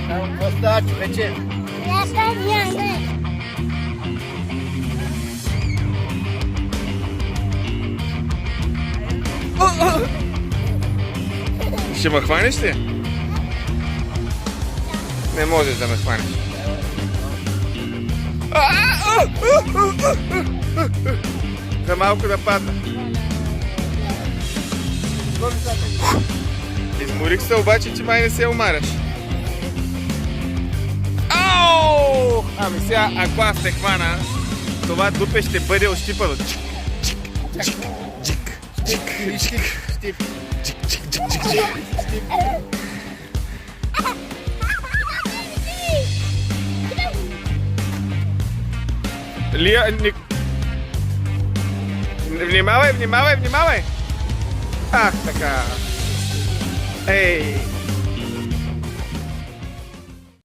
Какво става, човече? Ще ме хванеш ли? Не можеш да ме хванеш. За малко да падна. Изморих се, обаче ти май не се умаряш. Ау! Ами сега, ако аз те хвана, това дупе ще бъде ощипано. Чик, чик, чик, чик, чик, чик. Лия, внимавай, внимавай, внимавай! Ах, така. Ей!